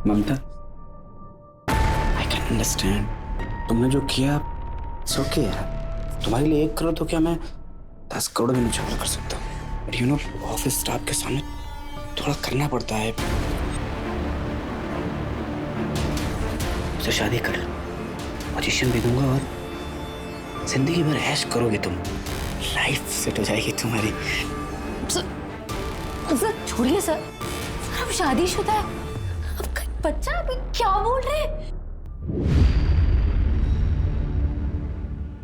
Mamata, I can understand. तुमने जो किया इट्स ओके यार। तुम्हारे लिए 1 करोड़ तो क्या, मैं 10 करोड़ भी न्यौछावर कर सकता हूँ। But you know, office staff के सामने थोड़ा करना पड़ता है। तो शादी कर लो, पोजीशन भी दूंगा और जिंदगी भर ऐश करोगे तुम। लाइफ सेट हो जाएगी तुम्हारी। सर छोड़िए सर, अब शादीशुदा है, अब बच्चा, अभी क्या बोल रहे हैं?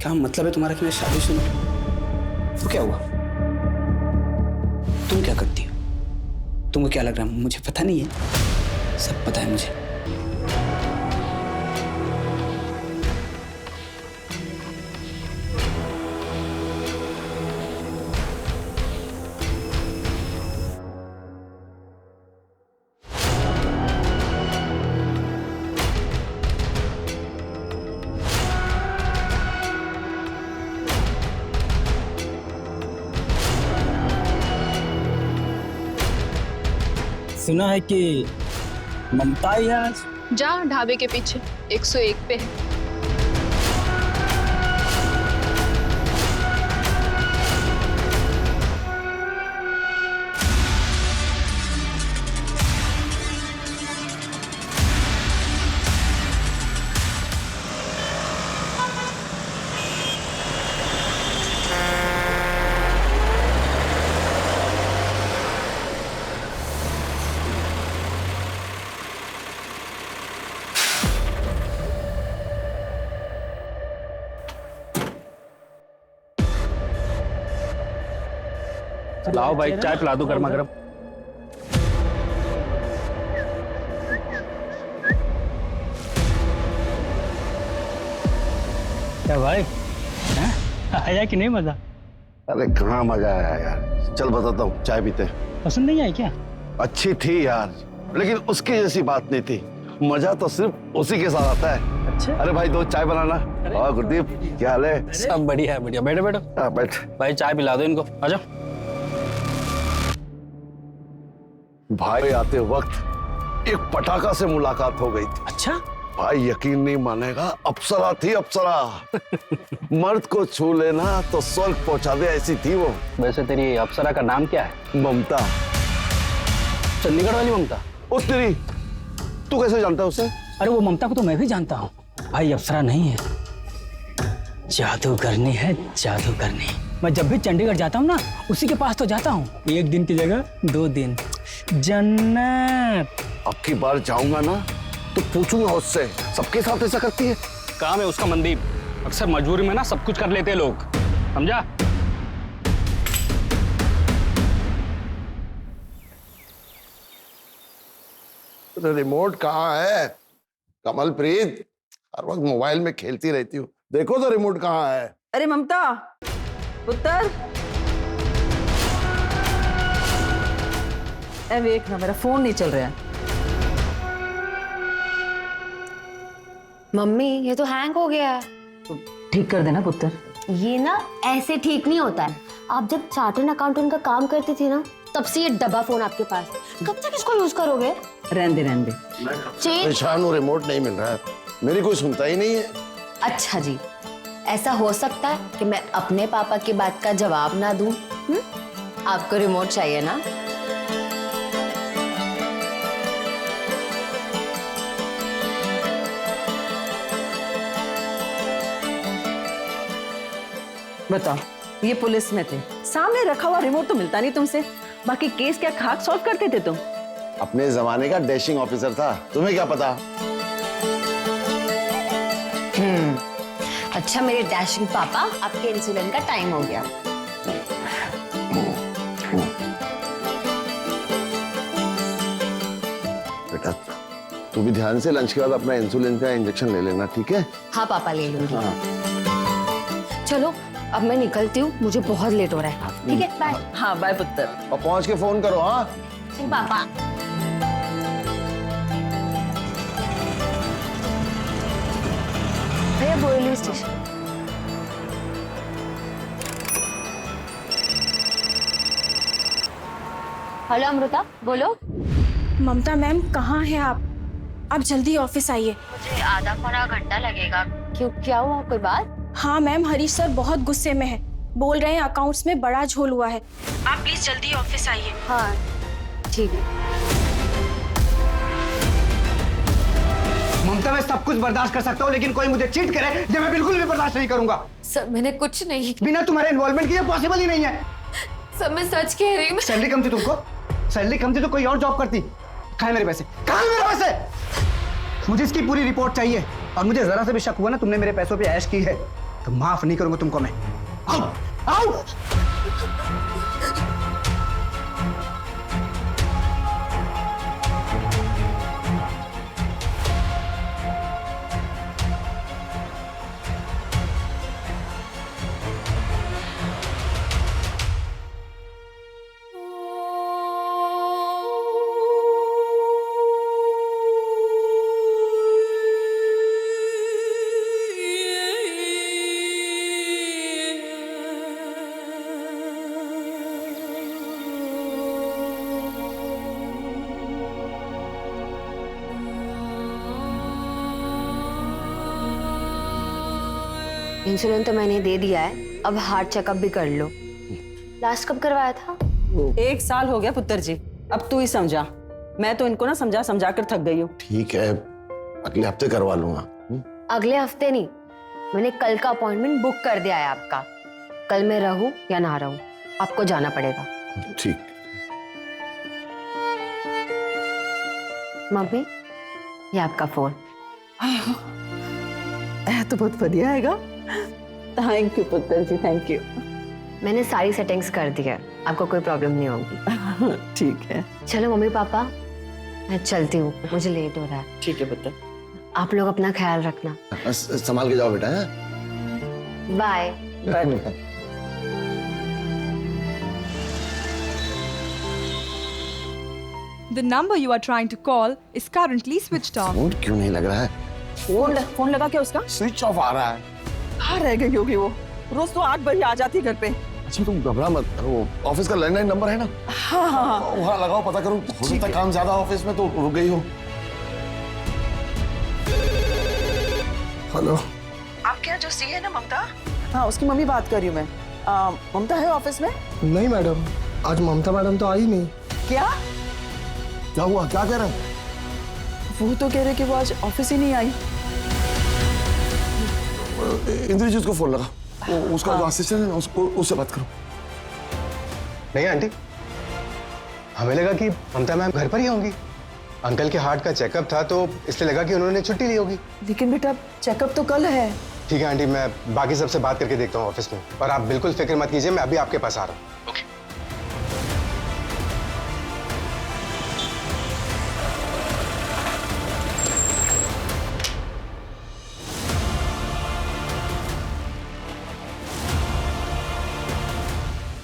क्या मतलब है तुम्हारा कि मैं शादीशुदा? तो क्या हुआ? तुम क्या करती हो? तुमको क्या लग रहा है मुझे पता नहीं है? सब पता है मुझे। सुना है कि ममता ही है आज। जा ढाबे के पीछे 101 पे है। लाओ भाई, चाय पिला दो गर्मा गर्म। क्या भाई, आया कि नहीं मजा? अरे कहाँ मजा आया यार। चल बताता हूँ, चाय पीते। पसंद नहीं आई क्या? अच्छी थी यार, लेकिन उसकी जैसी बात नहीं थी। मजा तो सिर्फ उसी के साथ आता है। अच्छा। अरे भाई, 2 चाय बनाना। और गुरदीप, क्या हाल है? सब बढ़िया है, बढ़िया। बैठो बैठो। हाँ बैठ। भाई चाय पिला दो इनको, आ जाओ। भाई आते वक्त एक पटाखा से मुलाकात हो गई थी। अच्छा। भाई यकीन नहीं मानेगा, अप्सरा थी अप्सरा। मर्द को छू लेना तो स्वर्ग पहुंचा दे ऐसी थी वो। वैसे तेरी अप्सरा का नाम क्या है? ममता। चंडीगढ़ वाली ममता? उस तेरी, तू कैसे जानता है उसे? अरे वो ममता को तो मैं भी जानता हूँ भाई। अप्सरा नहीं है, जादूगरनी है, जादूगरनी। मैं जब भी चंडीगढ़ जाता हूँ ना, उसी के पास तो जाता हूँ। 1 दिन की जगह 2 दिन। जन्नत। अब की बार जाऊंगा ना तो पूछूंगा उससे, सबके साथ ऐसा करती है? काम है उसका मनदीप। अक्सर मजबूरी में ना सब कुछ कर लेते हैं लोग, समझा? रिमोट कहाँ है कमलप्रीत? हर वक्त मोबाइल में खेलती रहती हूँ, देखो तो रिमोट कहाँ है। अरे ममता पुत्र, देख ना, मेरा फोन नहीं चल रहा है। मम्मी ये तो हैंग हो गया है। तो ठीक कर देना पुत्र। ये ना ऐसे ठीक नहीं होता है। आप जब चार्टर्ड अकाउंटेंट का काम करती थी ना, तब से ये डब्बा फोन आपके पास। कब तक इसको यूज करोगे? रहने दे रहने दे। परेशान हूँ, रिमोट नहीं मिल रहा है, मेरी कोई सुनता ही नहीं है। अच्छा जी, ऐसा हो सकता है कि मैं अपने पापा की बात का जवाब ना दूं? आपको रिमोट चाहिए ना? बताओ, ये पुलिस में थे, सामने रखा हुआ रिमोट तो मिलता नहीं तुमसे। बाकी केस क्या खाक सॉल्व करते थे तुम? अपने जमाने का डैशिंग ऑफिसर था, तुम्हें क्या पता? अच्छा मेरे डैशिंग पापा, आपके इंसुलिन का टाइम हो गया। बेटा तू भी ध्यान से लंच के बाद अपना इंसुलिन का इंजेक्शन ले लेना, ठीक है? हाँ पापा, ले लूंगी। चलो अब मैं निकलती हूँ, मुझे बहुत लेट हो रहा है। ठीक है, बाय। हाँ बाय पुत्र। और पहुंच के फोन करो। हाँ पापा। भैया बोरिवली स्टेशन। हेलो अमृता, बोलो। ममता मैम, कहाँ हैं आप? आप जल्दी ऑफिस आइए। मुझे आधा पौना घंटा लगेगा। क्यों, क्या हुआ, कोई बात? हाँ मैम, हरीश सर बहुत गुस्से में है, बोल रहे हैं अकाउंट्स में बड़ा झोल हुआ है। आप प्लीज जल्दी ऑफिस आइए। हाँ ठीक है। ममता, मैं सब कुछ बर्दाश्त कर सकता हूँ, लेकिन कोई मुझे चीट करे ये मैं बिल्कुल भी बर्दाश्त नहीं करूंगा। सर मैंने कुछ नहीं। बिना तुम्हारे इन्वॉल्वमेंट के ये पॉसिबल ही नहीं है। सर मैं सच कह रही हूँ। सैलरी कम थी तुमको? सैलरी कम थी तो कोई और जॉब करती। कहाँ है मेरे पैसे? कहाँ है मेरे पैसे? मुझे इसकी पूरी रिपोर्ट चाहिए, और मुझे जरा से भी शक हुआ ना तुमने मेरे पैसों पे ऐश की है तो माफ नहीं करूंगा तुमको मैं। आओ, आओ। इंसुलिन तो मैंने दे दिया है, अब हार्ट चेकअप भी कर लो। लास्ट कब करवाया था? 1 साल हो गया पुत्र जी, अब तू ही समझा। मैं तो इनको ना समझा समझा कर थक गई हूँ। ठीक है, अगले हफ्ते करवा लूंगा। अगले हफ्ते नहीं, मैंने कल का अपॉइंटमेंट बुक कर दिया है आपका। कल मैं रहूं या ना रहूं, आपको जाना पड़ेगा। ठीक। मम्मी, ये आपका फोन। तो बहुत बढ़िया हैगा। थैंक यू पुत्र जी, थैंक यू। मैंने सारी सेटिंग्स कर दी है, आपको कोई प्रॉब्लम नहीं होगी। ठीक है। चलो मम्मी पापा, मैं चलती हूँ, मुझे लेट हो रहा है। ठीक है पुत्र। आप लोग अपना ख्याल रखना। संभाल के जाओ बेटा। Bye. Bye. The number you are trying to call is currently switched off. Phone क्यों नहीं लग रहा है? फोन लगा क्या उसका? स्विच ऑफ आ रहा है। कहाँ रह गई होगी वो? रोज तो 8 बजे आ जाती है घर पे। अच्छा तुम घबरा मत, वो ऑफिस का लैंडलाइन नंबर है ना? हाँ हाँ। वहाँ लगाओ, पता करो। हो सकता है काम ज्यादा ऑफिस में तो रुक गई हो। हेलो, आपके यहाँ जो सी है ना ममता? हाँ, उसकी मम्मी बात कर रही हूँ मैं। ममता है ऑफिस में? नहीं मैडम, आज ममता मैडम तो आई नहीं। क्या? क्या हुआ, क्या कह रहे हैं? वो तो कह रहे कि वो आज ऑफिस ही नहीं आई। इंद्रजीत को फोन लगा, उसका जो असिस्टेंट है ना, उससे बात करो। नहीं आंटी, हमें लगा कि ममता मैम घर पर ही होंगी। अंकल के हार्ट का चेकअप था तो इसलिए लगा कि उन्होंने छुट्टी ली होगी। लेकिन बेटा चेकअप तो कल है। ठीक है आंटी, मैं बाकी सबसे बात करके देखता हूँ ऑफिस में, और आप बिल्कुल फिक्र मत कीजिए, मैं अभी आपके पास आ रहा हूँ।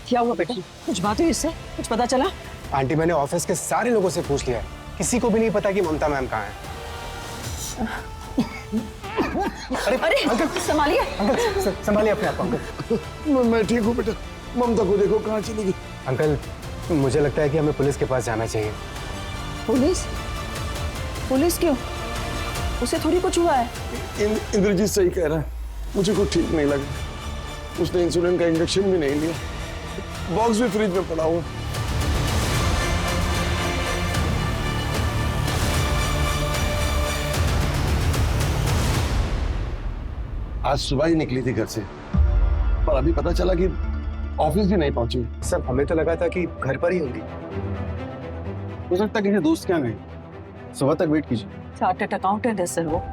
क्या हुआ बेटा? कुछ बात हुई इससे? कुछ पता चला? आंटी, मैंने ऑफिस के सारे लोगों से पूछ लिया है, किसी को भी नहीं पता कि ममता मैम कहाँ है। अरे अंकल संभालिए। अंकल संभालिए अपने आप को। अंकल मैं ठीक हूँ बेटा, ममता को देखो कहाँ चली गई। अंकल, मुझे लगता है कि हमें पुलिस के पास जाना चाहिए। पुलिस? पुलिस क्यों? उसे थोड़ी कुछ हुआ है। इंद्रजीत सही कह रहा है, मुझे कुछ ठीक नहीं लगा। उसने इंसुलिन का इंजेक्शन भी नहीं लिया, बॉक्स भी फ्रिज में पड़ा हुआ। आज सुबह ही निकली थी घर से, पर अभी पता चला कि ऑफिस भी नहीं पहुंची। सब हमें तो लगा था कि घर पर ही होंगी। हो सकता है किसी दोस्त के यहाँ गई। सुबह तक वेट कीजिए। चार्टर्ड अकाउंटेंट है सर वो,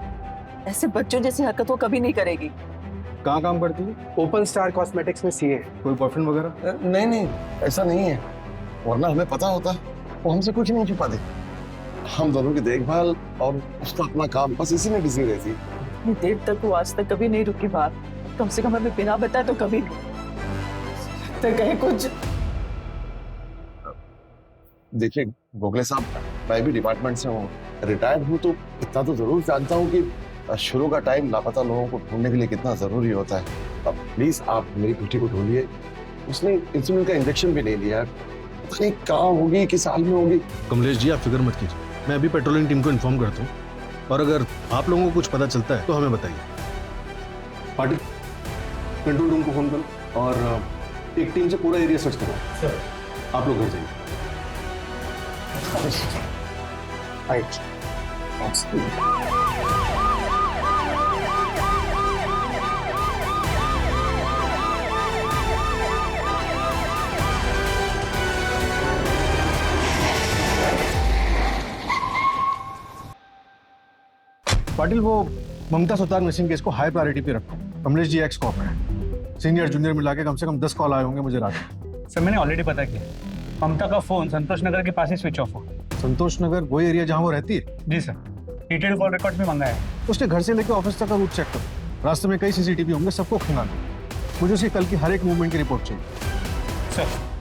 ऐसे बच्चों जैसी हरकत वो कभी नहीं करेगी। कहाँ काम करती है? ओपन स्टार कॉस्मेटिक्स में सीए। कोई बॉयफ्रेंड वगैरह? नहीं नहीं, ऐसा नहीं है, वरना हमें पता होता वो हमसे कुछ नहीं छुपा दे। हम दोनों की देखभाल और उसका अपना काम, बस इसी में बिजी रहती है। इतनी देर तक वो आज तक कभी नहीं रुकी बाहर, कम से कम हमें बिना बताए तो कभी नहीं। तो कहे कुछ। देखिए गोखले साहब, मैं भी डिपार्टमेंट से हूँ, रिटायर्ड हूँ, तो इतना तो जरूर जानता हूँ कि शुरू का टाइम लापता लोगों को ढूंढने के लिए कितना जरूरी होता है। अब प्लीज आप मेरी बेटी को ढूंढिए, उसने इंसुलिन का इंजेक्शन भी नहीं लिया, पता नहीं कहाँ होगी, किस हाल में होगी। कमलेश जी, आप फिक्र मत कीजिए, मैं अभी पेट्रोलिंग टीम को इन्फॉर्म करता हूँ, और अगर आप लोगों को कुछ पता चलता है तो हमें बताइए। पाटिल, कंट्रोल रूम को फोन करो और एक टीम से पूरा एरिया सर्च करो। सर, आप लोग घर जाइए। पाटिल, वो ममता सुतार मिसिंग केस को हाई प्रायोरिटी पे रखो। कमलेश जी एक्स कॉप है, सीनियर जूनियर मिला के कम से कम 10 कॉल आए होंगे मुझे रात में। सर मैंने ऑलरेडी पता किया, ममता का फोन संतोष नगर के पास ही स्विच ऑफ हो। संतोष नगर वही एरिया जहाँ वो रहती है? जी सर, डिटेल कॉल रिकॉर्ड भी मंगाया है। उसके घर से लेकर ऑफिस तक का रूट चेक करो। रास्ते में कई सीसीटीवी होंगे, सबको खंगालो। मुझे उसकी कल की हर एक मूवमेंट की रिपोर्ट चाहिए। सर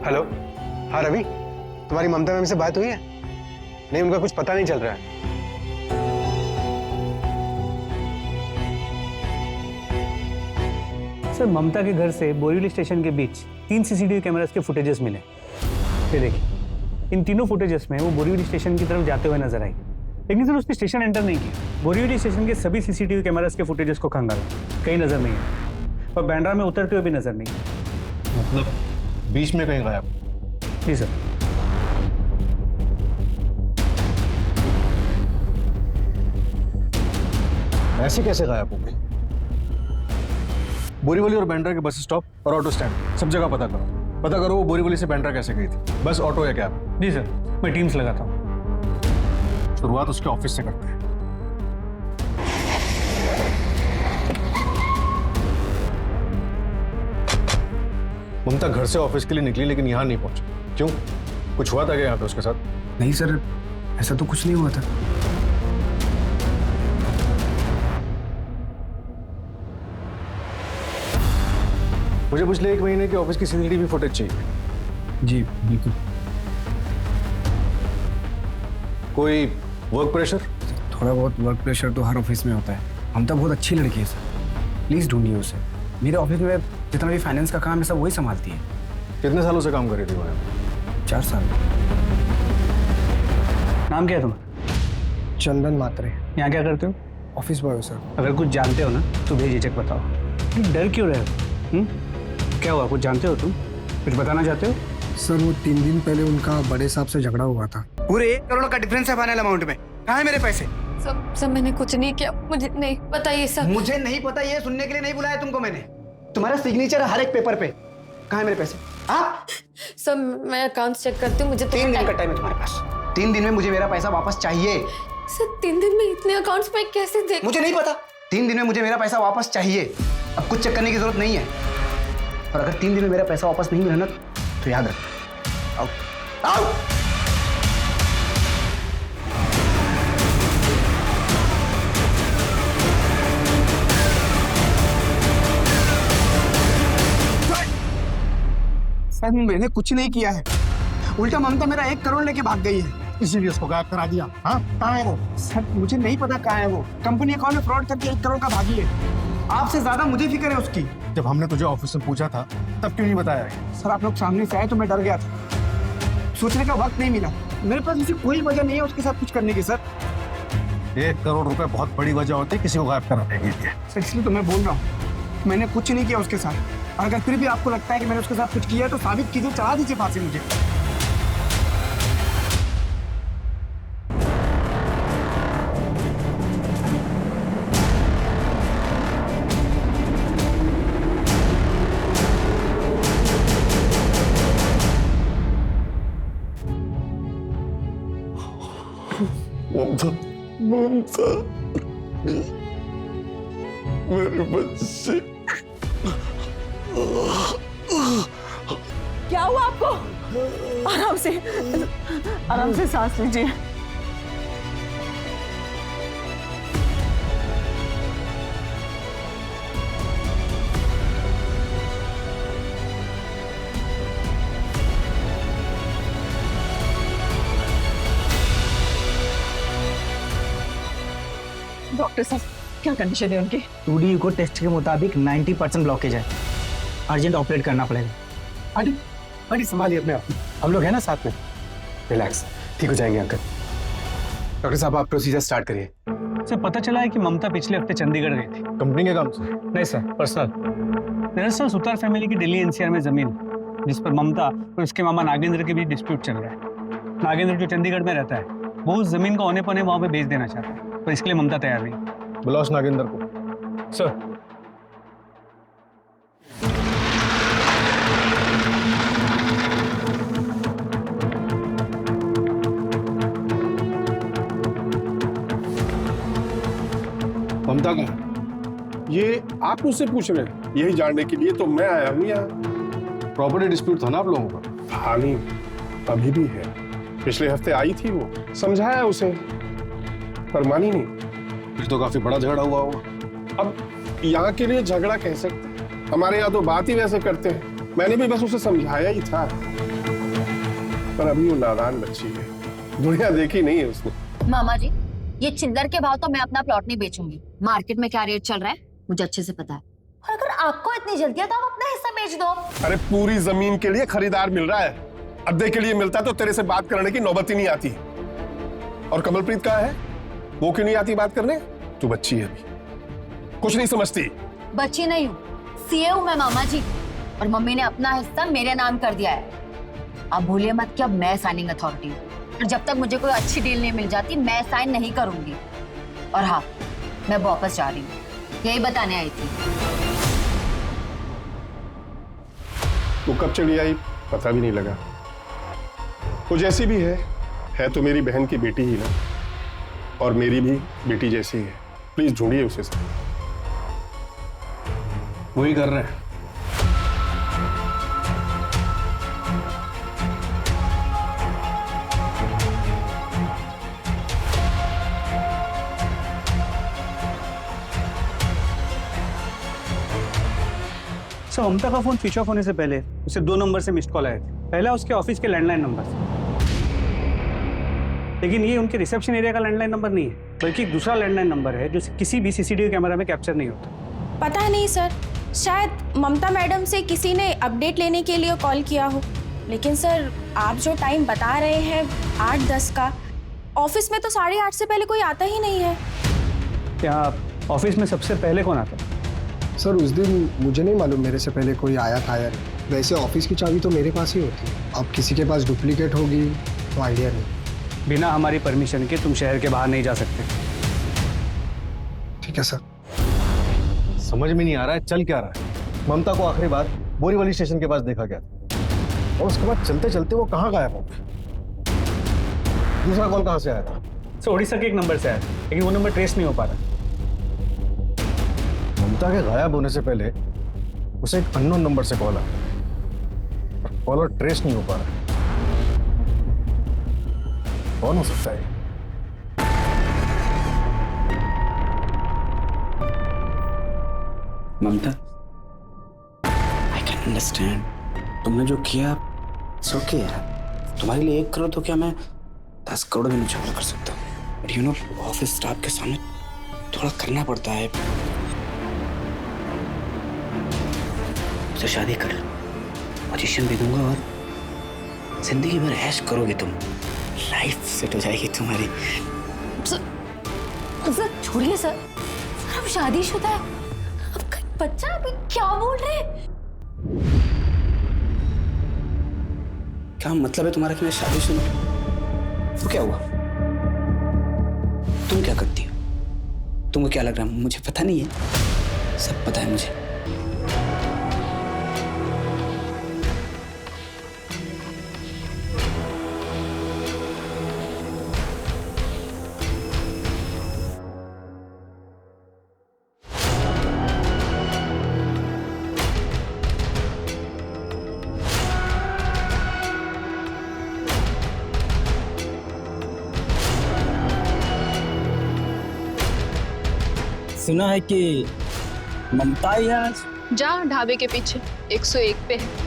हेलो, हाँ रवि, तुम्हारी ममता मैम से बात हुई है? नहीं, उनका कुछ पता नहीं चल रहा है। सर, ममता के घर से बोरीवली स्टेशन के बीच 3 सीसीटीवी कैमरास के फुटेजेस मिले। ये देखिए, इन तीनों फुटेजेस में वो बोरीवली स्टेशन की तरफ जाते हुए नजर आई, लेकिन सर उसने स्टेशन एंटर नहीं किया। बोरीवली स्टेशन के सभी सीसीटीवी कैमरास के फुटेजेस को खंगाला, कहीं नजर नहीं है, और बैंड्रा में उतरते हुए भी नजर नहीं। मतलब बीच में कहीं गायब? जी सर। ऐसे कैसे गायब हो गई? बोरीवली और बैंड्रा के बस स्टॉप और ऑटो स्टैंड सब जगह पता करो। पता करो वो बोरीवली से बैंड्रा कैसे गई थी, बस ऑटो या कैब? जी सर, मैं टीम्स लगाता हूँ। शुरुआत उसके ऑफिस से करते हैं। ममता घर से ऑफिस के लिए निकली लेकिन यहाँ नहीं पहुंची, क्यों? कुछ हुआ था क्या यहाँ पे उसके साथ? नहीं सर, ऐसा तो कुछ नहीं हुआ था। मुझे पिछले 1 महीने के ऑफिस की सीसीटीवी फुटेज चाहिए। जी बिल्कुल। कोई वर्क प्रेशर? थोड़ा बहुत वर्क प्रेशर तो हर ऑफिस में होता है। हम तो बहुत अच्छी लड़की है सर, प्लीज ढूंढिए उसे। मेरे ऑफिस में जितना भी फाइनेंस का काम है सब वही संभालती है। कितने सालों से काम कर रही थी वो? 4 साल। नाम क्या है तुम्हारा? चंदन मात्रे। यहाँ क्या करते हो? Office boy sir. अगर कुछ जानते हो ना तो बेझिझक बताओ। डर क्यों रहे हो? क्या हुआ, कुछ जानते हो तुम? कुछ बताना चाहते हो? सर, वो 3 दिन पहले उनका बड़े साहब से झगड़ा हुआ था। पूरे 1 करोड़ का डिफरेंस है फाइनल अमाउंट में। कहाँ है मेरे पैसे? सब मैंने कुछ नहीं किया, मुझे नहीं पता ये सब। मुझे नहीं पता, ये सुनने के लिए नहीं बुलाया तुमको मैंने। तुम्हारा सिग्नेचर है हर एक पेपर पे। कहाँ है मेरे पैसे? हाँ सब मैं अकाउंट्स चेक करती हूँ, मुझे 3 दिन का टाइम है तुम्हारे पास। 3 दिन में मुझे मेरा पैसा वापस चाहिए। सर 3 दिन में इतने अकाउंट्स में कैसे देख? मुझे नहीं पता। 3 दिन में मुझे मेरा पैसा वापस चाहिए। अब कुछ चेक करने की जरूरत नहीं है। और अगर 3 दिन में मेरा पैसा वापस नहीं मिला ना तो याद रख। आओ आओ। सर, मैंने कुछ नहीं किया है। उल्टा ममता मेरा 1 करोड़ लेके भाग गई है, इसीलिए उसको गायब करा दिया। हाँ, कहाँ है वो? सर, मुझे नहीं पता कहाँ है वो। कंपनी अकाउंट में फ्रॉड करके 1 करोड़ का भागी है। आपसे ज्यादा मुझे फिक्र है उसकी। जब हमने तुझे ऑफिस में पूछा था तब क्यों नहीं बताया? सर, आप लोग सामने से आए तो मैं डर गया था। सोचने का वक्त नहीं मिला। मेरे पास ऐसी कोई वजह नहीं है उसके साथ कुछ करने की। सर 1 करोड़ रुपए बहुत बड़ी वजह होती है किसी को गायब कराने के लिए। सर, इसलिए तो मैं बोल रहा हूँ मैंने कुछ नहीं किया उसके साथ। अगर फिर भी आपको लगता है कि मैंने उसके साथ कुछ किया है तो साबित कीजिए, चढ़ा दीजिए फांसी मुझे। ममता, मेरे बच्चे। क्या हुआ आपको? आराम से सांस लीजिए। डॉक्टर साहब, क्या कंडीशन है उनकी? 2D ईको टेस्ट के मुताबिक 90% ब्लॉकेज है, अर्जेंट ऑपरेट करना पड़ेगा। आंटी आंटी संभालिए अपने आप, हम लोग हैं ना साथ में। रिलैक्स, ठीक हो जाएंगे अंकल। डॉक्टर साहब आप प्रोसीजर स्टार्ट करिए। सर पता चला है कि ममता पिछले हफ्ते चंडीगढ़ गई थी। कंपनी के काम से? नहीं सर, पर्सनल। दरअसल सुतार फैमिली की दिल्ली एनसीआर में जमीन है, जिस पर ममता और उसके मामा नागेंद्र के बीच डिस्प्यूट चल रहा है। नागेंद्र जो चंडीगढ़ में रहता है वो उस जमीन को औने पौने वहां पे बेच देना चाहता है, पर इसके लिए ममता तैयार नहीं। बुलाओ उस नागेंद्र को। सर ममता का ये आप मुझसे पूछ रहे हैं? यही जानने के लिए तो मैं आया हूँ यहाँ। प्रॉपर्टी डिस्प्यूट था ना आप लोगों का? हाँ नहीं, अभी भी है। पिछले हफ्ते आई थी वो, समझाया उसे पर मानी नहीं। फिर तो काफी बड़ा झगड़ा हुआ होगा। अब यहाँ के लिए झगड़ा कह सकते हैं, हमारे यहाँ तो बात ही वैसे करते हैं। मैंने भी बस उसे समझाया ही था, पर अभी वो नादान बच्ची है, दुनिया देखी नहीं है उसने। मामा जी, ये चिल्लर के भाव तो मैं अपना प्लॉट नहीं बेचूंगी। मार्केट में क्या रेट चल रहा है मुझे अच्छे से पता है, और अगर आपको इतनी जल्दी है तो आप अपना हिस्सा बेच दो। अरे पूरी जमीन के लिए खरीदार मिल रहा है, अद्दे के लिए मिलता तो तेरे से बात करने की नौबत ही नहीं आती। और कमलप्रीत कहाँ है? वो क्यों नहीं आती बात करने? तू बच्ची है अभी, कुछ नहीं समझती। बच्ची नहीं हूँ, सीए हूँ मैं मामा जी, और मम्मी ने अपना हिस्सा मेरे नाम कर दिया है। आप भूलिए मत कि अब मैं साइनिंग अथॉरिटी हूँ, और जब तक मुझे कोई अच्छी डील नहीं मिल जाती मैं साइन नहीं करूंगी। और हाँ, मैं वापस जा रही हूँ, यही बताने आई थी। वो कब चली आई पता भी नहीं लगा। वो जैसी भी है तो मेरी बहन की बेटी ही ना, और मेरी भी बेटी जैसी है। प्लीज ढूंढिए उसे। वही कर रहे हैं। सर ममता का फोन स्विच ऑफ होने से पहले उसे 2 नंबर से मिस्ड कॉल आए थे। पहला उसके ऑफिस के लैंडलाइन नंबर से, लेकिन ये उनके रिसेप्शन एरिया का लैंडलाइन नंबर नहीं है, बल्कि एक दूसरा लैंडलाइन नंबर है जो किसी भी सीसीटीवी कैमरा में कैप्चर नहीं होता। पता नहीं सर, शायद ममता मैडम से किसी ने अपडेट लेने के लिए कॉल किया हो। लेकिन सर आप जो टाइम बता रहे हैं 8:10 का, ऑफिस में तो 8:30 से पहले कोई आता ही नहीं है। क्या ऑफिस में सबसे पहले कौन आता है? सर उस दिन मुझे नहीं मालूम मेरे से पहले कोई आया था यार। वैसे ऑफिस की चाबी तो मेरे पास ही होती है, अब किसी के पास डुप्लीकेट होगी तो आइडिया नहीं। बिना हमारी परमिशन के तुम शहर के बाहर नहीं जा सकते। ठीक है सर। समझ में नहीं आ रहा है चल क्या रहा है। ममता को आखिरी बार बोरीवली स्टेशन के पास देखा गया था, और उसके बाद चलते चलते वो कहाँ गायब हो गई? दूसरा कॉल कहाँ से आया था? सर उड़ीसा के एक नंबर से आया, लेकिन वो नंबर ट्रेस नहीं हो पा रहा। ममता के गायब होने से पहले उसे एक अननोन नंबर से कॉल आया, कॉलर ट्रेस नहीं हो पा रहा। कौन हो सकता है? ममता, आई कैन अंडरस्टैंड। तुमने जो किया सो ओके यार। तुम्हारे लिए 1 करोड़ तो क्या मैं 10 करोड़ भी न्यौछावर कर सकता हूँ। But you know office staff के सामने थोड़ा करना पड़ता है। तो शादी कर, पोजीशन भी दूंगा और जिंदगी भर ऐश करोगे तुम। लाइफ सेट हो जाएगी तुम्हारी। सर छोड़िए सर, अब शादीशुदा है, अब बच्चा। अभी क्या बोल रहे हैं? क्या मतलब है तुम्हारा कि मैं शादीशुदा? तो क्या हुआ? तुम क्या करती हो? तुमको क्या लग रहा है मुझे पता नहीं है? सब पता है मुझे। सुना है कि ममता ही आज जा ढाबे के पीछे 101 पे है।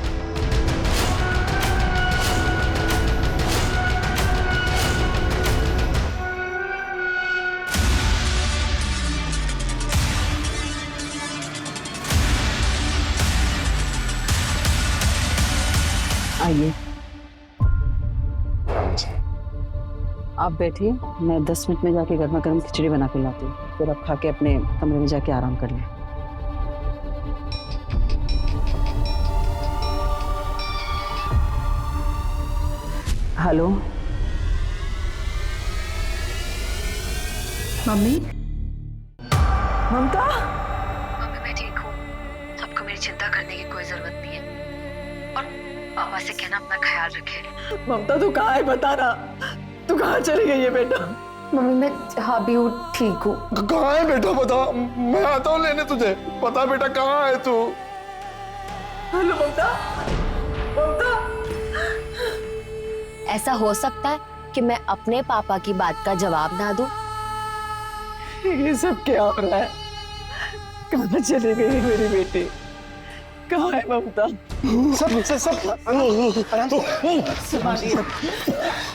आइए, आप बैठिए, मैं 10 मिनट में जाके गर्मा गर्म खिचड़ी बना के लाती हूँ, फिर आप खा के अपने कमरे में जाके आराम कर लें। हेलो मम्मी, ममता। मम्मी मैं ठीक हूँ, आपको मेरी चिंता करने की कोई जरूरत नहीं है और पापा से कहना अपना ख्याल रखे। ममता तू कहाँ है, बता ना, तू कहाँ चली गई है बेटा? मम्मी मैं जहाँ भी हूँ ठीक हूँ। कहाँ है बेटा बता, मैं आता हूँ लेने तुझे। बता बेटा कहाँ है तू? हेलो ममता, ममता। ऐसा हो सकता है कि मैं अपने पापा की बात का जवाब ना दूं? ये सब क्या हो रहा है? कहाँ चली गई है मेरी बेटी? कहाँ है ममता? सब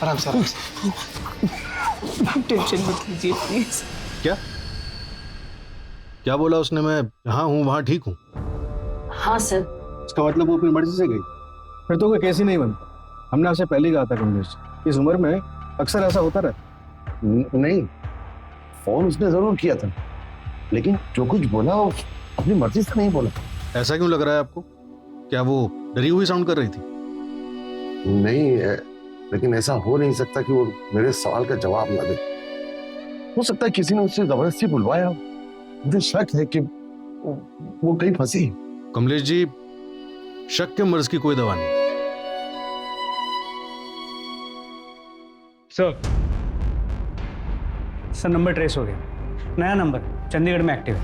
आराम से टेंशन मत लीजिए प्लीज। क्या क्या बोला उसने? मैं जहाँ हूँ वहाँ ठीक हूँ? हाँ सर। इसका मतलब वो अपनी मर्जी से गई? फिर तो कोई केस ही नहीं बनता। हमने आपसे पहले ही कहा था कमलेश, इस उम्र में अक्सर ऐसा होता रहता। नहीं, फोन उसने जरूर किया था, लेकिन जो कुछ बोला वो अपनी मर्जी से नहीं बोला। ऐसा क्यों लग रहा है आपको? क्या वो डरी हुई साउंड कर रही थी? नहीं, लेकिन ऐसा हो नहीं सकता कि वो मेरे सवाल का जवाब ना दे। हो सकता है किसी ने उससे जबरदस्ती बुलवाया। मुझे शक है कि वो कहीं फंसी। कमलेश जी, शक के मर्ज की कोई दवा नहीं। सर नंबर ट्रेस हो गया, नया नंबर चंडीगढ़ में एक्टिव है।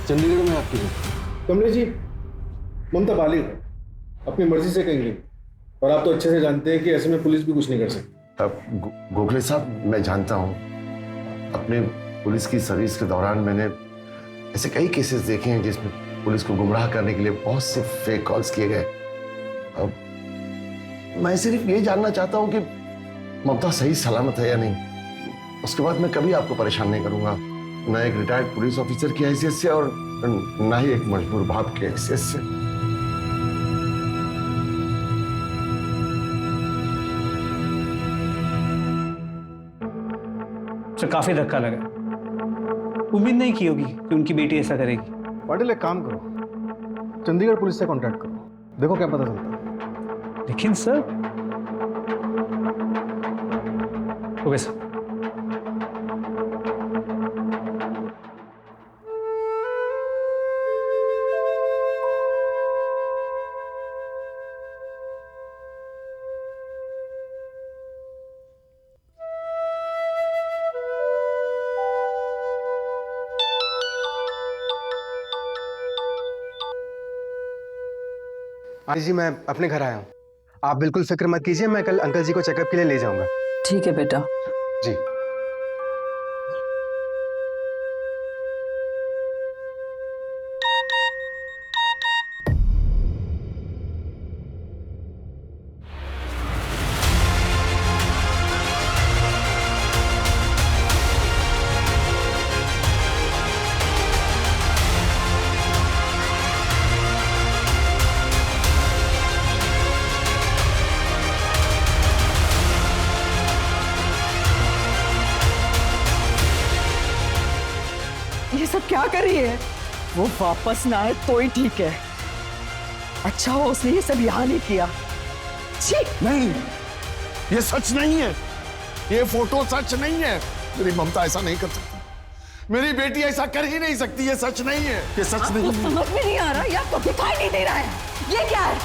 चंडीगढ़ में एक्टिव है? कमलेश जी, ममता बालिग है, अपनी मर्जी से कहीं गई, और आप तो अच्छे से जानते हैं कि ऐसे में पुलिस भी कुछ नहीं कर सकती। गोखले साहब, मैं जानता हूँ, अपने पुलिस की सर्विस के दौरान मैंने ऐसे कई केसेस देखे हैं जिसमें पुलिस को गुमराह करने के लिए बहुत से फेक कॉल्स किए गए। अब मैं सिर्फ ये जानना चाहता हूँ कि ममता सही सलामत है या नहीं। उसके बाद मैं कभी आपको परेशान नहीं करूंगा, ना एक रिटायर्ड पुलिस ऑफिसर की हैसियत से और ना ही एक मजबूर बाप की हैसियत से। सर काफी धक्का लगा, उम्मीद नहीं की होगी कि उनकी बेटी ऐसा करेगी। पाटिल, एक काम करो, चंडीगढ़ पुलिस से कांटेक्ट करो, देखो क्या पता चलता है। लेकिन सर, ओके सर। हाँ जी, मैं अपने घर आया हूँ। आप बिल्कुल फिक्र मत कीजिए, मैं कल अंकल जी को चेकअप के लिए ले जाऊंगा। ठीक है बेटा। जी। ये सब क्या कर रही है? वो वापस ना आए तो ही ठीक है। अच्छा हो उसने ये सब यहाँ नहीं किया। छी! नहीं, ये सच नहीं है, ये फोटो सच नहीं है। मेरी ममता ऐसा नहीं कर सकती, मेरी बेटी ऐसा कर ही नहीं सकती। ये सच नहीं है, ये सच नहीं है। समझ में नहीं आ रहा या तो दिखाई नहीं दे रहा है, ये क्या है?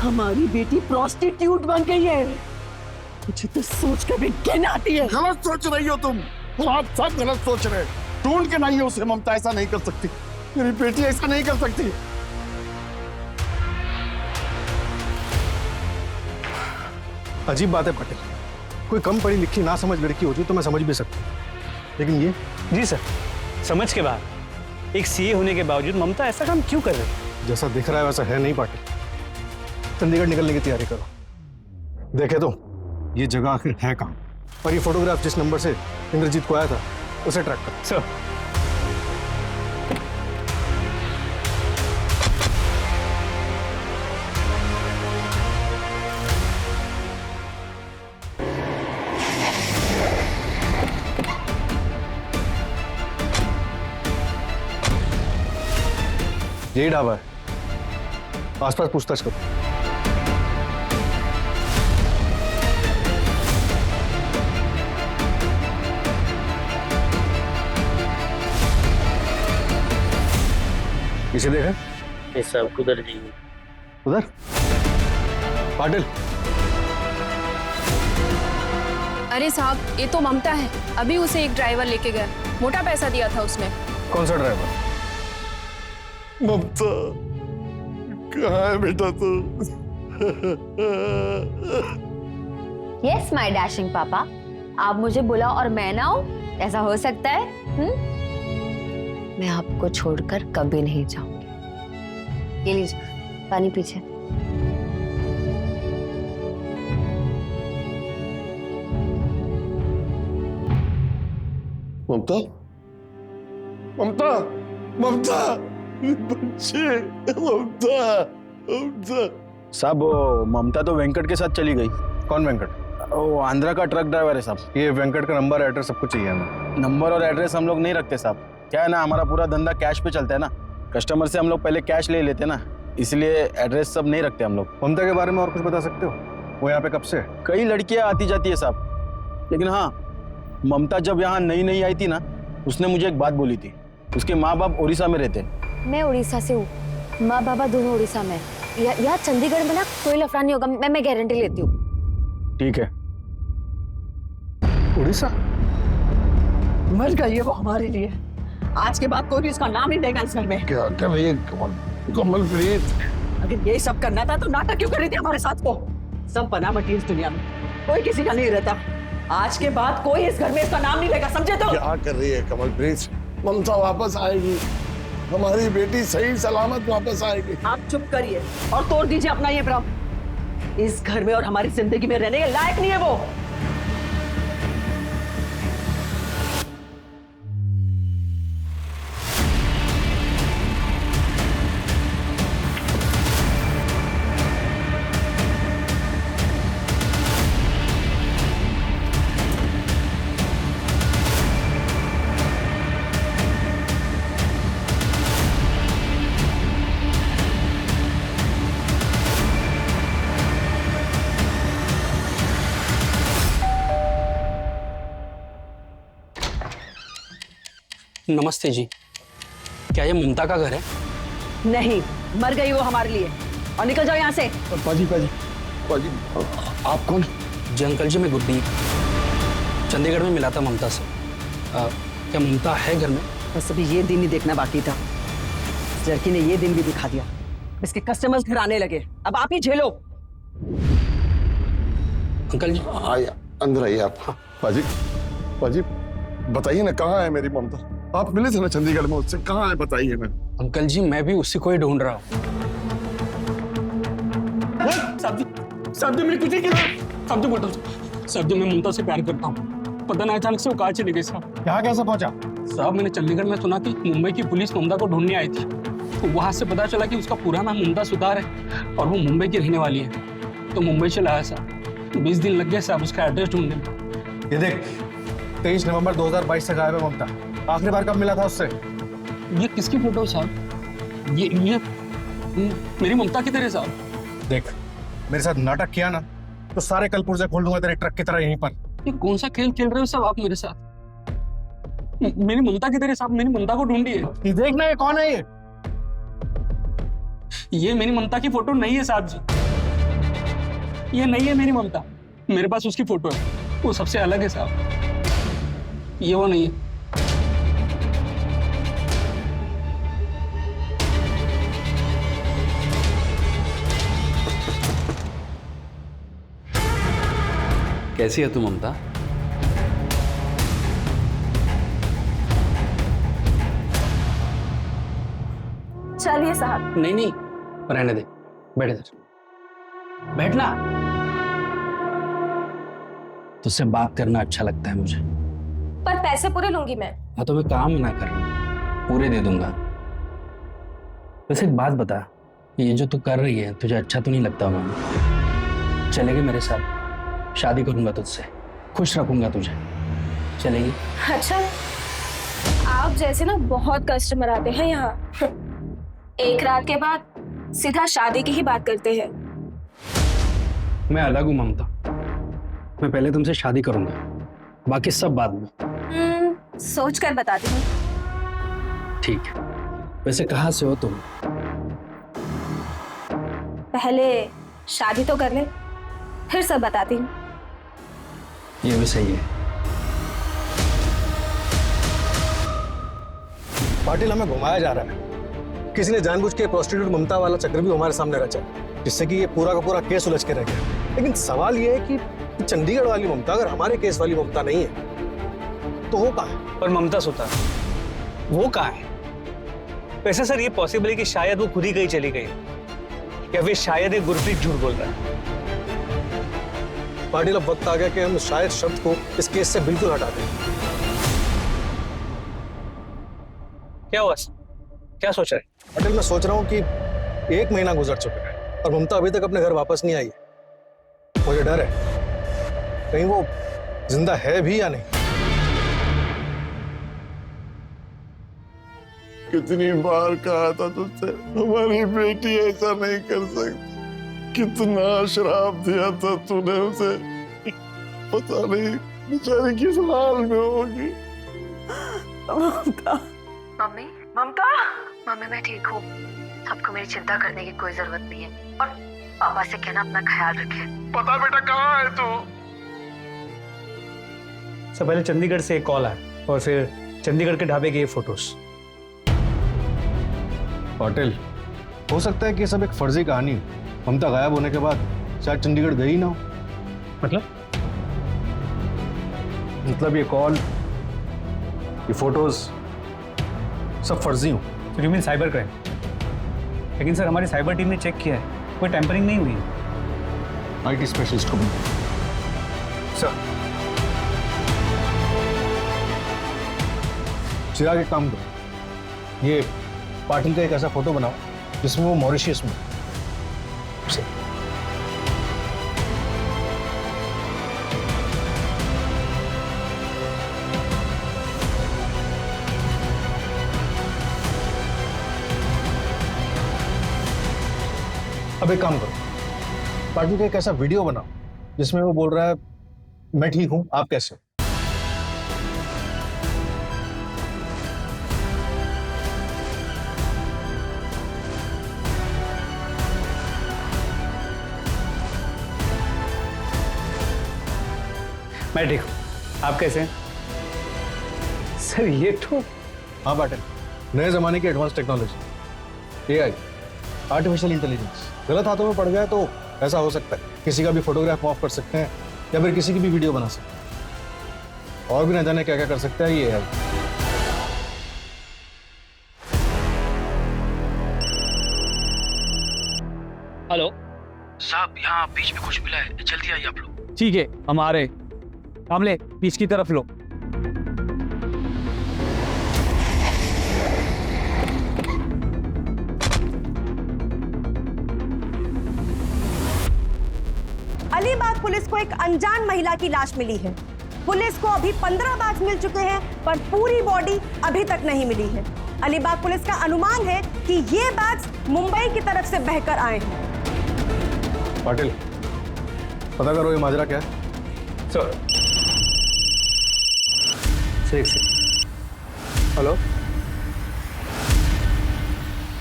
हमारी बेटी प्रोस्टिट्यूट बन गई है। मुझे तो सोच कर भी घिन आती है। गलत सोच रही हो तुम, आप सब गलत सोच रहे हैं। ढूंढ के नहीं, उसे ममता ऐसा नहीं कर सकती, मेरी बेटी ऐसा नहीं कर सकती। अजीब बात है पाटिल, कोई कम पढ़ी लिखी ना समझ लड़की होती तो मैं समझ भी सकता, लेकिन ये। जी सर, समझ के बाद एक सीए होने के बावजूद ममता ऐसा काम क्यों कर रही है? जैसा दिख रहा है वैसा है नहीं पाटिल। चंडीगढ़ निकलने की तैयारी करो, देखे तो ये जगह आखिर है कहाँ, और ये फोटोग्राफ जिस नंबर से इंद्रजीत को आया था उसे ट्रैक करो। सर यही ढाबा है, आसपास पूछताछ करो। इसे देखा? सब उधर जाइए। उधर? पाटिल, अरे साहब, ये तो ममता है। अभी उसे एक ड्राइवर लेके गया, मोटा पैसा दिया था उसने। कौन सा ड्राइवर? ममता, कहाँ है बेटा तू? यस माय डैशिंग पापा, आप मुझे बुलाओ और मैं ना आऊं, ऐसा हो सकता है? मैं आपको छोड़कर कभी नहीं जाऊंगी। ये लीजिए पानी पीछे। ममता, ममता, ममता, बच्चे, ममता, ममता। साहब वो ममता तो वेंकट के साथ चली गई। कौन वेंकट? वो आंध्रा का ट्रक ड्राइवर है साहब। ये वेंकट का नंबर एड्रेस सब कुछ चाहिए हमें। नंबर और एड्रेस हम लोग नहीं रखते साहब। क्या है ना, हमारा पूरा धंधा कैश पे चलता है ना, कस्टमर से हम लोग पहले कैश ले लेते ना, इसलिए एड्रेस सब नहीं रखते हम लोग। ममता के बारे में और कुछ बता सकते हो? वो यहाँ पे कब से? कई लड़कियां आती जाती है साहब, लेकिन हाँ, ममता जब यहाँ नई नई आई थी ना, उसने मुझे एक बात बोली थी। उसके माँ बाप उड़ीसा में रहते हैं। मैं उड़ीसा से हूँ, माँ बाबा दोनों उड़ीसा में। यहाँ चंडीगढ़ में ना कोई लफड़ा नहीं होगा, मैं गारंटी लेती हूँ। ठीक है। उड़ीसा? मर गई है वो हमारे लिए। आज के बाद कोई भी उसका नाम नहीं लेगा इस घर में। क्या कर रही है कमलप्रीत? अगर ये सब करना था तो नाटक क्यों कर रही थी हमारे साथ? को सब बना बटी इस दुनिया में, कोई किसी का नहीं रहता। आज के बाद कोई इस घर में इसका नाम नहीं लेगा, समझे? तो क्या कर रही है कमलप्रीत? ममता वापस आएगी, हमारी बेटी सही सलामत वापस आएगी। आप चुप करिए और तोड़ दीजिए अपना ये भ्रम। इस घर में और हमारी जिंदगी में रहने के लायक नहीं है वो। नमस्ते जी, क्या ये ममता का घर है? नहीं, मर गई वो हमारे लिए। और निकल जाओ यहाँ से। पाजी, पाजी, पाजी, आप कौन? जी अंकल जी, मैं गुरदीप, चंडीगढ़ में मिला था ममता से। क्या ममता है घर में? बस अभी ये दिन ही देखना बाकी था। इस लड़की ने ये दिन भी दिखा दिया। इसके कस्टमर्स घर आने लगे, अब आप ही झेलो। अंकल जी आइए, अंदर आइए आप। पाजी, पाजी, बताइए ना, कहाँ है मेरी ममता? आप मिले थे ना चंडीगढ़ में उससे, कहाँ है बताइए ना। अंकल जी, मैं भी उसी को ही ढूंढ रहा हूँ। साहब जी, मैंने कुछ नहीं किया। साहब जी बोलता हूँ, साहब जी मैं ममता से प्यार करता हूँ। पता नहीं अचानक से वो कहाँ चली गई साहब। यहाँ कैसे पहुंचा? साहब मैंने चंडीगढ़ में सुना कि मुंबई की पुलिस ममता को ढूंढने आई थी, तो वहां से पता चला कि उसका पूरा नाम ममता सुतार है और वो मुंबई की रहने वाली है। तो मुंबई चला आया साहब, 20 दिन लग गए साहब उसका एड्रेस ढूंढने में। ये देख, 23 नवंबर 2022 से गायब है ममता। आखिरी बार कब मिला था उससे? ये किसकी फोटो है साहब? ये मेरी ममता किधर है साहब? देख, मेरे साथ नाटक किया ना तो सारे कल पुर्जे खोल दूंगा तेरे ट्रक की तरह यहीं पर। ये कौन सा खेल खेल रहे हो साहब आप मेरे साथ? मेरी ममता किधर है साहब? मेरी ममता को ढूंढिए। ये देखना, ये कौन है? ये मेरी ममता की फोटो नहीं है साहब जी, ये नहीं है मेरी ममता। मेरे पास उसकी फोटो है, वो सबसे अलग है साहब, ये वो नहीं है। कैसी है तू ममता? चलिए साहब। नहीं नहीं, रहने दे, बैठ इधर, बैठना। तुझसे बात करना अच्छा लगता है मुझे। पर पैसे पूरे लूंगी मैं। हाँ तो मैं काम ना कर रहा हूँ, पूरे दे दूंगा। वैसे एक बात बता, ये जो तू कर रही है तुझे अच्छा तो नहीं लगता? मैं चलेगी मेरे साथ? शादी करूंगा तुझसे, खुश रखूंगा तुझे, चलेगी? अच्छा, आप जैसे ना बहुत कस्टमर आते हैं यहाँ। एक रात के बाद सीधा शादी की ही बात करते हैं। मैं अलग हूँ ममता, मैं पहले तुमसे शादी करूंगा, बाकी सब बाद में। सोच कर बताती हूँ। ठीक है, वैसे कहाँ से हो तुम? पहले शादी तो कर ले, फिर सब बताती हूँ। ये भी सही है। पाटिल, हमें घुमाया जा रहा है। किसी ने जानबूझ के प्रोस्टिट्यूट ममता वाला चक्र भी हमारे सामने रचा, जिससे कि ये पूरा का पूरा केस उलझ के रह गया। लेकिन सवाल ये है कि चंडीगढ़ वाली ममता अगर हमारे केस वाली ममता नहीं है तो वो कहाँ है? पर ममता सुतार वो कहाँ है? वैसे सर ये पॉसिबल है कि शायद वो खुद ही कहीं चली गई, या फिर शायद एक गुरप्रीत झूठ बोल रहा है। पाटिल, अब वक्त आ गया कि हम शायद शब्द को इस केस से बिल्कुल हटा दें। क्या हुआ? क्या सोच रहे? पाटिल, मैं सोच रहा हूँ कि 1 महीना गुजर चुका है और ममता अभी तक अपने घर वापस नहीं आई है। मुझे डर है कहीं वो जिंदा है भी या नहीं। कितनी बार कहा था तुझसे, हमारी बेटी ऐसा नहीं कर सकती। कितना श्राप दिया था तूने उसे, पता नहीं बेचारी किस हाल में होगी। ममता, मम्मी, मम्मी मैं ठीक हूँ। आपको मेरी चिंता करने की कोई जरूरत नहीं है, और पापा से कहना अपना ख्याल रखे। पता बेटा कहाँ है तू? सब पहले चंडीगढ़ से एक कॉल आया और फिर चंडीगढ़ के ढाबे के ये फोटोज। पाटिल, हो सकता है कि ये सब एक फर्जी कहानी हो। ममता गायब होने के बाद शायद चंडीगढ़ गई ना हो। मतलब ये कॉल, ये फोटोज सब फर्जी हो। तो यू मीन साइबर क्राइम? लेकिन सर हमारी साइबर टीम ने चेक किया है, कोई टैंपरिंग नहीं हुई है। आईटी स्पेशलिस्ट को भी सर। चिराग, एक काम करो, ये पाटिल का एक ऐसा फोटो बनाओ जिसमें वो मॉरिशियस में। अब एक काम करो, पाटिल का एक ऐसा वीडियो बनाओ जिसमें वो बोल रहा है मैं ठीक हूं, आप कैसे हो? मैं ठीक हूँ, आप कैसे हैं? सर ये तो हाँ पाटिल, नए जमाने की advance technology, AI, artificial intelligence गलत हाथों में पड़ गया तो ऐसा हो सकता है किसी का भी फोटोग्राफ ऑफ कर सकते हैं या फिर किसी की भी वीडियो बना सकते हैं, और भी ना जाने क्या क्या कर सकता है ये एआई। हेलो साहब, यहाँ बीच में कुछ मिला है, जल्दी आइए आप लोग। ठीक है, हम आ रहे। कामले, बीच की तरफ लो। अलीबाग पुलिस को एक अनजान महिला की लाश मिली है। पुलिस को अभी 15 बैग्स मिल चुके हैं, पर पूरी बॉडी अभी तक नहीं मिली है। अलीबाग पुलिस का अनुमान है कि ये बैग्स मुंबई की तरफ से बहकर आए हैं। पाटिल, पता करो ये माजरा क्या है। सर हेलो,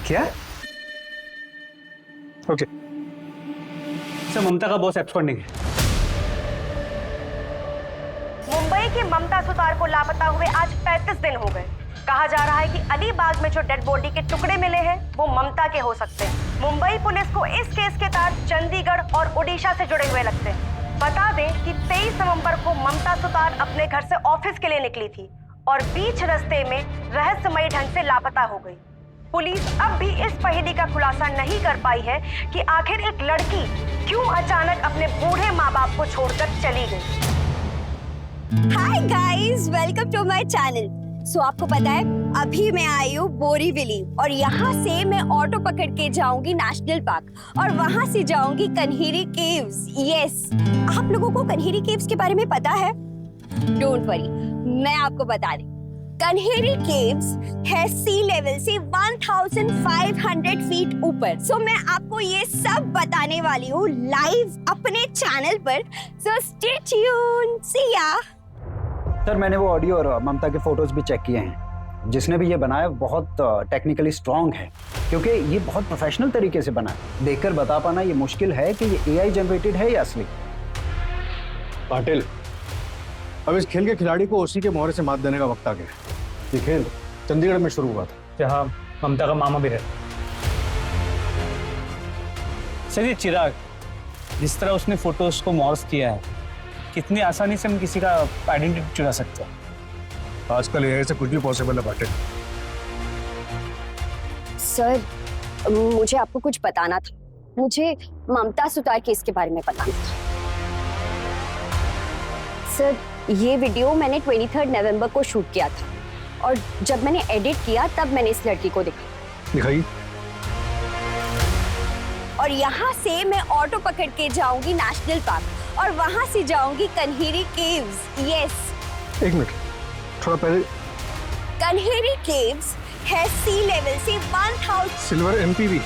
क्या? ओके सर, ममता का बॉस एब्सकॉन्डिंग है। मुंबई की ममता सुतार को लापता हुए आज 35 दिन हो गए। कहा जा रहा है कि अलीबाग में जो डेड बॉडी के टुकड़े मिले हैं वो ममता के हो सकते हैं। मुंबई पुलिस को इस केस के तार चंडीगढ़ और ओडिशा से जुड़े हुए लगते हैं। बता दें कि 23 नवंबर को ममता सुतार अपने घर से ऑफिस के लिए निकली थी और बीच रास्ते में रहस्यमयी ढंग से लापता हो गई। पुलिस अब भी इस पहेली का खुलासा नहीं कर पाई है कि आखिर एक लड़की क्यों अचानक अपने बूढ़े माँ बाप को छोड़कर चली गई। Hi guys, welcome to my channel. So आपको पता है अभी मैं आई हूँ बोरीवली और यहाँ से मैं ऑटो पकड़ के जाऊंगी नेशनल पार्क और वहाँ से जाऊंगी कन्हेरी केव्स। यस, आप लोगों को कन्हेरी केव्स के बारे में पता है? डोंट वरी, मैं आपको बता रही। कन्हेरी केव्स है सी लेवल से 1500 फीट ऊपर। सो मैं आपको ये सब बताने वाली हूँ लाइव अपने चैनल पर। सो स्टे ट्यून्ड, सी या। सर मैंने वो ऑडियो और ममता के फोटोज भी चेक किए हैं। जिसने भी ये बनाया बहुत टेक्निकली स्ट्रांग है, क्योंकि ये बहुत प्रोफेशनल तरीके से बना है। देखकर बता पाना ये मुश्किल है कि ये एआई जनरेटेड है या असली। पाटिल, अब इस खेल के खिलाड़ी को उसी के मोहरे से मात देने का वक्त आ गया। ये खेल चंडीगढ़ में शुरू हुआ था, जहाँ ममता का मामा भी रहता। सर ये चिराग, जिस तरह उसने फोटोज को मॉर्फ किया है, कितनी आसानी से हम किसी का आइडेंटिटी चुरा सकते हैं। आजकल एआई से कुछ भी पॉसिबल है पाटिल। सर मुझे आपको कुछ बताना था। मुझे ममता सुतार केस के बारे में पता था। सर ये वीडियो मैंने 23 नवंबर को शूट किया था और जब मैंने एडिट किया तब मैंने इस लड़की को देखा। दिखाई। और यहाँ से मैं ऑटो पकड़ के जाऊंगी नेशनल पार्क और वहां से जाऊंगी कन्हेरी केव्स। यस। एक मिनट, थोड़ा पहले। कन्हेरी केव्स है सी लेवल से 1000। सिल्वर एमपीवी,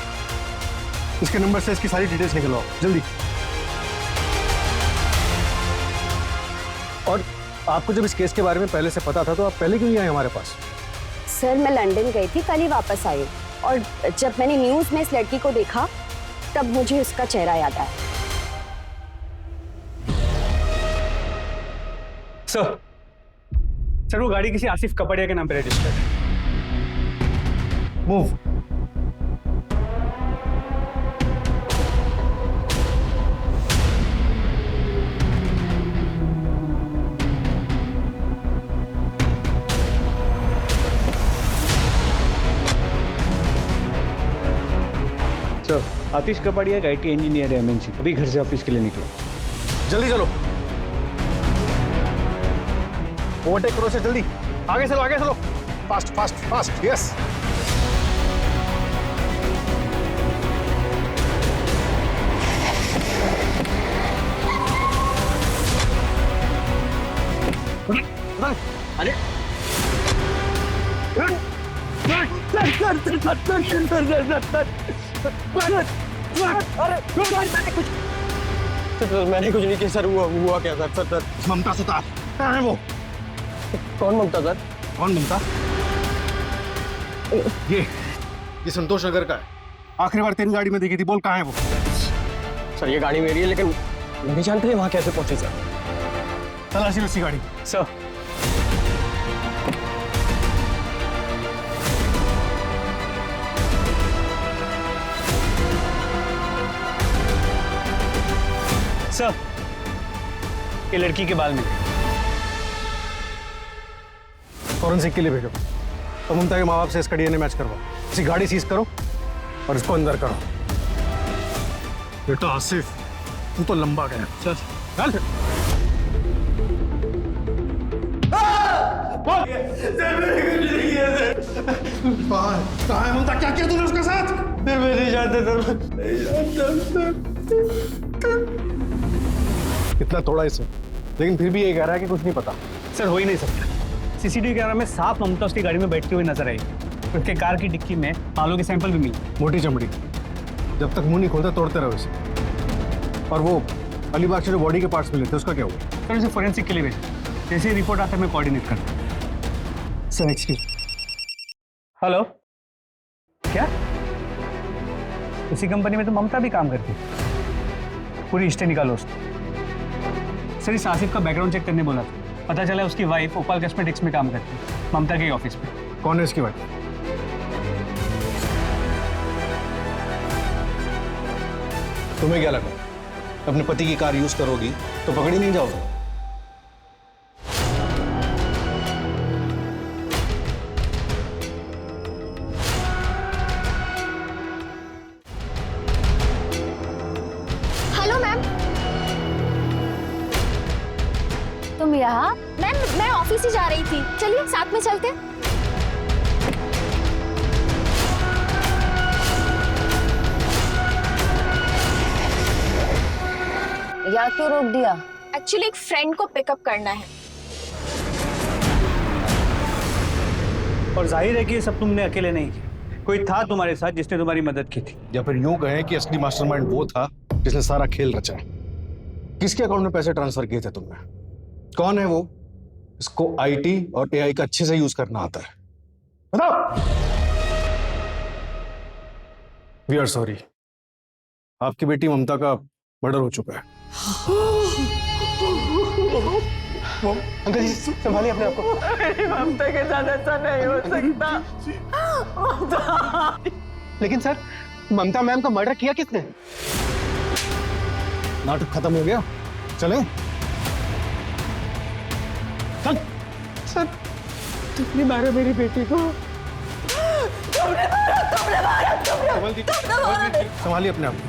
इसके नंबर से इसकी सारी डिटेल्स निकलवाओ जल्दी। और आपको जब इस केस के बारे में पहले से पता था तो आप पहले क्यों नहीं आए हमारे पास? सर मैं लंदन गई थी, कल ही वापस आई और जब मैंने न्यूज में इस लड़की को देखा तब मुझे उसका चेहरा याद आया। सर वो गाड़ी किसी आसिफ कपड़िया के नाम पे रजिस्टर्ड है। मूव। सर आतिश कपड़िया एक IT इंजीनियर है एमएनसी। अभी घर से ऑफिस के लिए निकलो। जल्दी चलो, ओवरटेक करो से जल्दी। आगे चलो, आगे चलो। Fast fast fast. यस। अरे मैंने कुछ नहीं किया सर। हुआ क्या सर? ममता सुतार कहाँ है वो? कौन ममता सर? कौन ममता? ये संतोष नगर का है। आखिरी बार तेरी गाड़ी में देखी थी, बोल कहाँ है वो? सर ये गाड़ी मेरी है, लेकिन नहीं जानते वहाँ कैसे पहुंचे सर। तलाशी उसी गाड़ी। सर सर ये लड़की के बाल में फॉरेंसिक के लिए भेजो और ममता के माँ बाप से इसका DNA मैच करवाओ। इसी गाड़ी सीज करो और इसको अंदर करो। बेटा आसिफ, तू तो लंबा गया। चल चल। कहाँ है ममता? क्या किया तूने उसके साथ? फिर मैं नहीं जानता सर। इतना थोड़ा इसे, लेकिन फिर भी ये कह रहा है कि कुछ नहीं पता। सर हो ही नहीं सकता। CCTV कैमरा में साफ ममता उसकी गाड़ी में बैठती हुई नजर आई। उसके कार की डिक्की में बालों के सैंपल भी मिले। मोटी चमड़ी, जब तक मुंह नहीं खोलता तोड़ते रहो इसे। और वो अलीबाग से जो बॉडी के पार्ट्स मिले थे उसका क्या हुआ? सर इसे फोरेंसिक के लिए भेजा। जैसे ही रिपोर्ट आता है मैं कोऑर्डिनेट करता हूँ। Sir excuse. हेलो, क्या उसी कंपनी में तो ममता भी काम करती है? पूरी हिस्ट्री निकालो उसको। सर इस आसिफ का बैकग्राउंड चेक करने बोला था। पता चला उसकी वाइफ ओपाल कॉस्मेटिक्स में काम करती है, ममता के ऑफिस में। कौन है इसकी वाइफ? तुम्हें क्या लगा अपने पति की कार यूज करोगी तो पकड़ी नहीं जाओगे? Hello ma'am. तुम यहाँ? मैम मैं ऑफिस ही जा रही थी, चलिए साथ में चलते। या क्यों रोक दिया? एक्चुअली एक फ्रेंड को पिकअप करना है। और जाहिर है कि ये सब तुमने अकेले नहीं किया, कोई था तुम्हारे साथ जिसने तुम्हारी मदद की थी। या फिर यूं कहें कि असली मास्टरमाइंड वो था जिसने सारा खेल रचा। किसके अकाउंट में पैसे ट्रांसफर किए थे तुमने? कौन है वो? इसको आईटी और एआई का अच्छे से यूज करना आता है। बताओ। वी आर सॉरी, आपकी बेटी ममता का मर्डर हो चुका है। अंकल जी संभालिए अपने आप को। मेरी ममता के साथ ऐसा नहीं हो सकता। लेकिन सर, ममता मैम का मर्डर किया किसने? नाटक खत्म हो गया, चले। चल। सर, तुमने मारा मेरी बेटी को। तुमने मारा। संभालिए अपने आप को।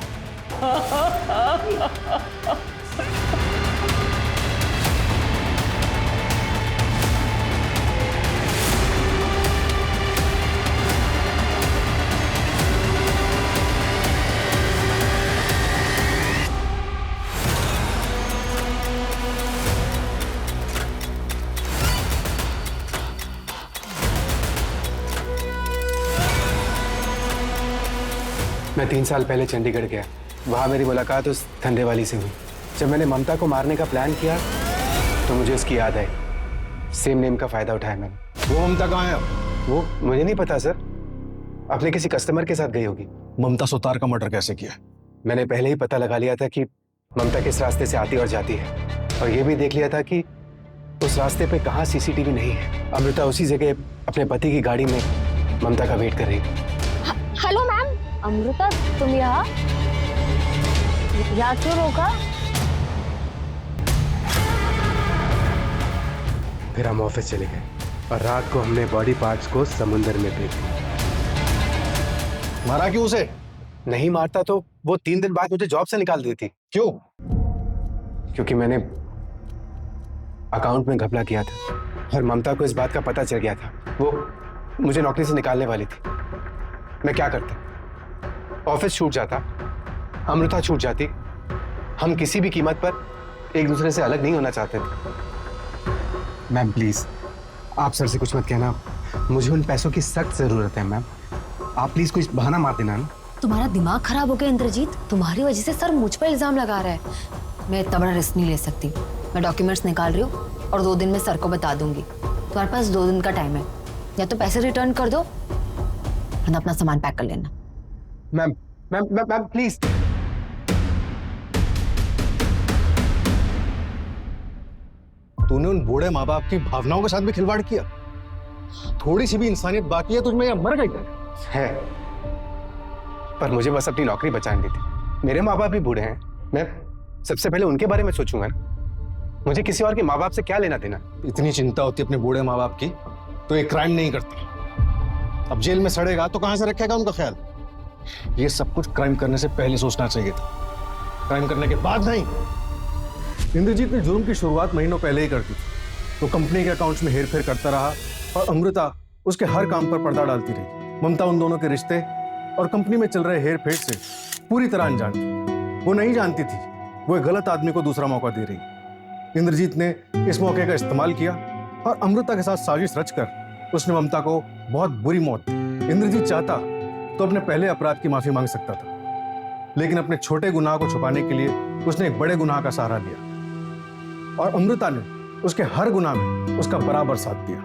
मैं 3 साल पहले चंडीगढ़ गया, वहाँ मेरी मुलाकात उस धंधे वाली से हुई। जब मैंने ममता को मारने का प्लान किया तो मुझे उसकी याद आई। सेम नेम का फायदा उठाया मैंने। वो ममता कहाँ है? वो मुझे नहीं पता सर, अपने किसी कस्टमर के साथ गई होगी। ममता सुतार का मर्डर कैसे किया? मैंने पहले ही पता लगा लिया था कि ममता किस रास्ते से आती और जाती है, और ये भी देख लिया था कि उस रास्ते पे कहाँ सीसीटीवी नहीं है। अमृता उसी जगह अपने पति की गाड़ी में ममता का वेट कर रही थी। हेलो मैम, अमृता तुम यहाँ क्यों रोका? फिर हम ऑफिस चले गए और रात को हमने बॉडी पार्ट्स को समुंदर में फेंक दिया। मारा क्यों उसे? नहीं मारता तो वो 3 दिन बाद मुझे जॉब से निकाल देती। क्यों? क्योंकि मैंने अकाउंट में घपला किया था और ममता को इस बात का पता चल गया था। वो मुझे नौकरी से निकालने वाली थी। मैं क्या करता? ऑफिस छूट जाता, अमृता छूट जाती। हम किसी भी कीमत पर एक दूसरे से अलग नहीं होना चाहते थे। मैम प्लीज, आप सर से कुछ मत कहना। मुझे उन पैसों की सख्त जरूरत है मैम। आप प्लीज कुछ बहाना मार देना ना। तुम्हारा दिमाग खराब हो गया इंद्रजीत, तुम्हारी वजह से सर मुझ पर इल्जाम लगा रहा है। मैं इतना बड़ा रिस्क नहीं ले सकती। मैं डॉक्यूमेंट्स निकाल रही हूँ और 2 दिन में सर को बता दूंगी। तुम्हारे पास 2 दिन का टाइम है, या तो पैसे रिटर्न कर दो वरना अपना सामान पैक कर लेना। Ma'am ma'am ma'am ma'am please. तूने उन बूढ़े माँ बाप की भावनाओं के साथ भी खिलवाड़ किया। थोड़ी सी भी इंसानियत बाकी है तुझमें या मर गई है? पर मुझे बस अपनी नौकरी बचानी थी। मेरे माँ बाप भी बूढ़े हैं, मैं सबसे पहले उनके बारे में सोचूंगा ना। मुझे किसी और के माँ बाप से क्या लेना देना। इतनी चिंता होती है अपने बूढ़े माँ बाप की तो एक क्राइम नहीं करता। अब जेल में सड़ेगा तो कहां से रखेगा उनका ख्याल? ये सब कुछ क्राइम करने से पहले सोचना चाहिए था, क्राइम करने के बाद नहीं। इंद्रजीत ने जुर्म की शुरुआत महीनों पहले ही कर दी। वो कंपनी के अकाउंट्स में हेरफेर करता रहा और अमृता उसके हर काम पर पर्दा डालती रही। ममता उन दोनों के रिश्ते और कंपनी में चल रहे हेर फेर से पूरी तरह अनजान थी। वो नहीं जानती थी वो एक गलत आदमी को दूसरा मौका दे रही। इंद्रजीत ने इस मौके का इस्तेमाल किया और अमृता के साथ साजिश रचकर उसने ममता को बहुत बुरी मौत दी। इंद्रजीत चाहता तो अपने पहले अपराध की माफी मांग सकता था, लेकिन अपने छोटे गुनाह को छुपाने के लिए उसने एक बड़े गुनाह का सहारा लिया और अमृता ने उसके हर गुनाह में उसका बराबर साथ दिया।